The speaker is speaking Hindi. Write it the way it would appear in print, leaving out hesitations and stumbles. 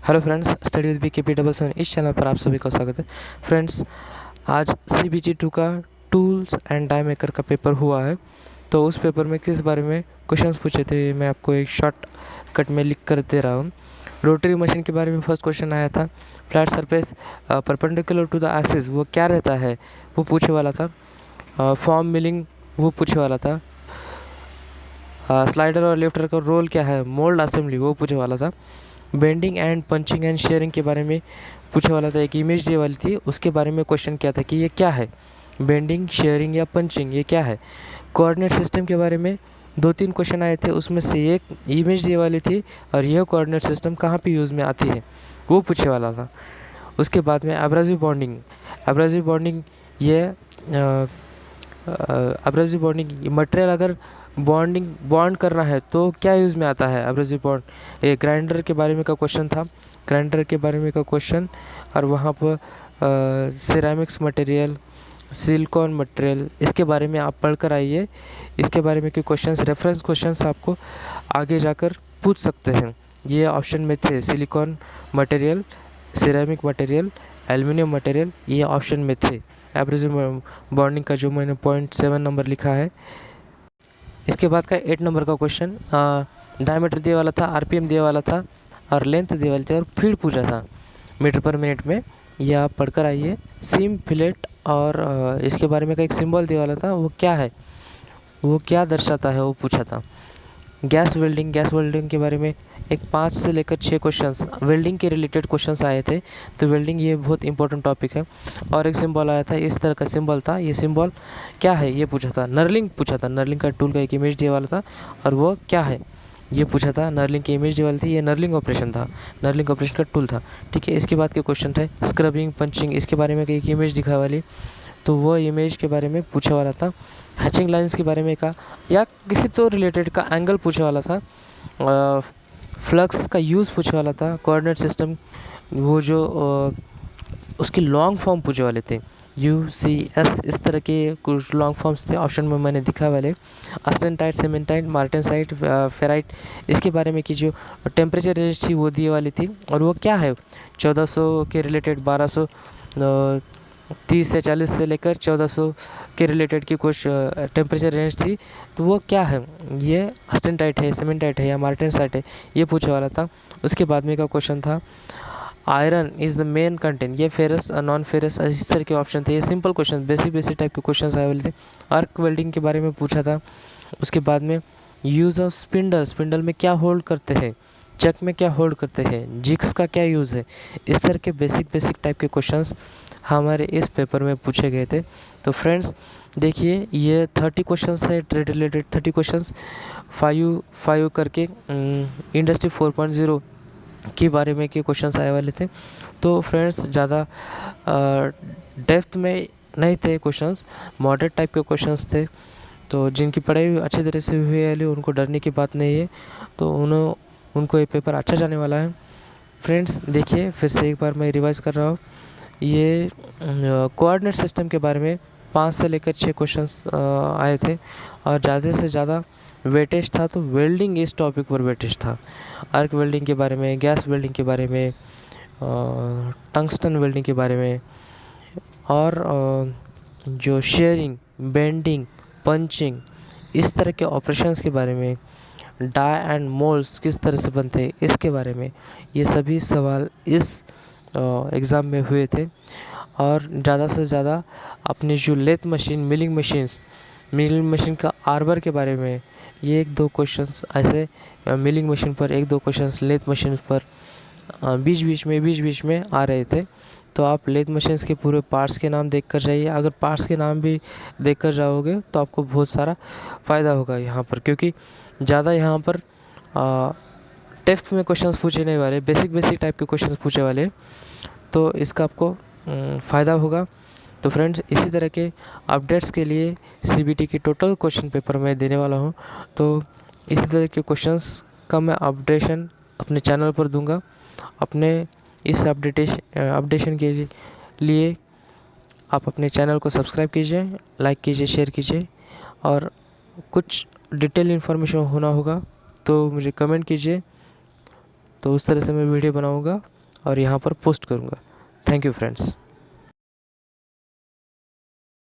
Hello friends, study with BKP77 इस चैनल पर आप सभी का स्वागत है। फ्रेंड्स, आज CBG2 का टूल्स एंड डाई मेकर का पेपर हुआ है। तो उस पेपर में किस बारे में क्वेश्चंस पूछे थे मैं आपको एक शॉर्ट कट में लिख कर दे रहा हूँ। रोटरी मशीन के बारे में फर्स्ट क्वेश्चन आया था। Flat surface perpendicular to the axis वो क्या रहता है वो पूछे वाला था। फॉर्म मिलिंग वो पूछे वाला था। स्लाइडर और लिफ्टर का रोल क्या है, मोल्ड असेंबली वो पूछे वाला था। Bending and punching and sharing के बारे में पूछे वाला था। एक इमेज दिए वाली थी, उसके बारे में क्वेश्चन किया था कि ये क्या है, बेंडिंग शेयरिंग या पंचिंग ये क्या है। कोऑर्डिनेट सिस्टम के बारे में 2-3 क्वेश्चन आए थे, उसमें से एक इमेज दिए वाली थी और यह कोऑर्डिनेट सिस्टम कहाँ पे यूज़ में आती है वो पूछे वाला था। उसके बाद में एब्रेसिव बॉन्डिंग ये एब्रेसिव बॉन्डिंग मटेरियल अगर बॉन्ड करना है तो क्या यूज़ में आता है एब्रेसिव बॉन्ड। ये ग्राइंडर के बारे में का क्वेश्चन था, ग्राइंडर के बारे में का क्वेश्चन। और वहाँ पर सिरेमिक्स मटेरियल, सिलिकॉन मटेरियल इसके बारे में आप पढ़ कर आइए। इसके बारे में के क्वेश्चंस, रेफरेंस क्वेश्चंस आपको आगे जाकर पूछ सकते हैं। ये ऑप्शन में थे silicon material, ceramic material, aluminium material, ये ऑप्शन में थे। एब्रेसिव बॉन्डिंग का जो मैंने 0.7 नंबर लिखा है। इसके बाद का 8 नंबर का क्वेश्चन डायमीटर दिए वाला था, RPM दिए वाला था और लेंथ दिए वाली थी और फीड पूछा था मीटर पर मिनट में। ये आप पढ़कर आइए। सीम फिलेट और इसके बारे में का एक सिंबल दिए वाला था, वो क्या है, वो क्या दर्शाता है वो पूछा था। गैस वेल्डिंग के बारे में एक 5 से लेकर 6 क्वेश्चंस वेल्डिंग के रिलेटेड क्वेश्चंस आए थे। तो वेल्डिंग ये बहुत इंपॉर्टेंट टॉपिक है। और एक सिंबल आया था, इस तरह का सिंबल था, ये सिंबल क्या है ये पूछा था। नर्लिंग पूछा था, नर्लिंग का टूल का एक इमेज दिया वाला था और वो क्या है ये पूछा था। नर्लिंग की इमेज दिया वाली थी, ये नर्लिंग ऑपरेशन था, नर्लिंग ऑपरेशन का टूल था। ठीक है, इसके बाद के क्वेश्चन थे स्क्रबिंग, पंचिंग, इसके बारे में एक इमेज दिखा वाली, तो वो इमेज के बारे में पूछा वाला था। हैचिंग लाइन्स के बारे में का या किसी तो रिलेटेड का एंगल पूछा वाला था। फ्लक्स का यूज़ पूछे वाला था। कोऑर्डिनेट सिस्टम वो जो उसकी लॉन्ग फॉर्म पूछे वाले थे, UCS इस तरह के कुछ लॉन्ग फॉर्म्स थे, ऑप्शन में मैंने दिखा वाले। अस्टेंटाइट, सीमेंटाइट, मार्टेनसाइट, फेराइट, इसके बारे में की जो टेम्परेचर रेंज थी वो दिए वाली थी और वो क्या है 1400 के रिलेटेड 1230 से 40 से लेकर 1400 के रिलेटेड की कुछ टेम्परेचर रेंज थी, तो वो क्या है, ये अस्टेंटाइट है, सीमेंटाइट है या मार्टेनसाइट है, ये पूछे वाला था। उसके बाद में का क्वेश्चन था iron is the main content, ये फेरस नॉन फेरस, इस तरह के ऑप्शन थे। ये सिंपल क्वेश्चन, बेसिक टाइप के क्वेश्चन आए वाले थे। आर्क वेल्डिंग के बारे में पूछा था। उसके बाद में यूज़ ऑफ स्पिंडल में क्या होल्ड करते हैं, चक में क्या होल्ड करते हैं, जिग्स का क्या यूज़ है, इस तरह के बेसिक टाइप के क्वेश्चंस हमारे इस पेपर में पूछे गए थे। तो फ्रेंड्स देखिए, ये 30 क्वेश्चंस है ट्रेड रिलेटेड, 30 क्वेश्चंस 5 करके इंडस्ट्री 4.0 के बारे में के क्वेश्चंस आए वाले थे। तो फ्रेंड्स ज़्यादा डेप्थ में नहीं थे क्वेश्चंस, मॉडरेट टाइप के क्वेश्चंस थे। तो जिनकी पढ़ाई अच्छी तरह से हुई है उनको डरने की बात नहीं है, तो उनको ये पेपर अच्छा जाने वाला है। फ्रेंड्स देखिए, फिर से एक बार मैं रिवाइज़ कर रहा हूँ। ये कोऑर्डिनेट सिस्टम के बारे में 5 से लेकर 6 क्वेश्चंस आए थे और ज़्यादा से ज़्यादा वेटेज था तो वेल्डिंग इस टॉपिक पर वेटेज था। आर्क वेल्डिंग के बारे में, गैस वेल्डिंग के बारे में, टंगस्टन वेल्डिंग के बारे में और जो शेयरिंग, बेंडिंग, पंचिंग इस तरह के ऑपरेशंस के बारे में, डाई एंड मोल्ड्स किस तरह से बनते हैं इसके बारे में, ये सभी सवाल इस एग्ज़ाम में हुए थे। और ज़्यादा से ज़्यादा अपनी जो लेथ मशीन, मिलिंग मशीन का आर्बर के बारे में ये 1-2 क्वेश्चंस ऐसे, मिलिंग मशीन पर 1-2 क्वेश्चंस, लेथ मशीन पर बीच बीच में आ रहे थे। तो आप लेथ मशीन्स के पूरे पार्ट्स के नाम देख कर जाइए। अगर पार्ट्स के नाम भी देख कर जाओगे तो आपको बहुत सारा फ़ायदा होगा यहाँ पर, क्योंकि ज़्यादा यहाँ पर डेप्थ में क्वेश्चंस पूछे नहीं वाले, बेसिक टाइप के क्वेश्चंस पूछे वाले, तो इसका आपको फ़ायदा होगा। तो फ्रेंड्स इसी तरह के अपडेट्स के लिए CBT की टोटल क्वेश्चन पेपर मैं देने वाला हूँ। तो इसी तरह के क्वेश्चंस का मैं अपडेशन अपने चैनल पर दूंगा। अपने इस अपडेशन के लिए आप अपने चैनल को सब्सक्राइब कीजिए, लाइक कीजिए, शेयर कीजिए। और कुछ डिटेल इन्फॉर्मेशन होना होगा तो मुझे कमेंट कीजिए। तो उस तरह से मैं वीडियो बनाऊँगा और यहाँ पर पोस्ट करूँगा। Thank you friends.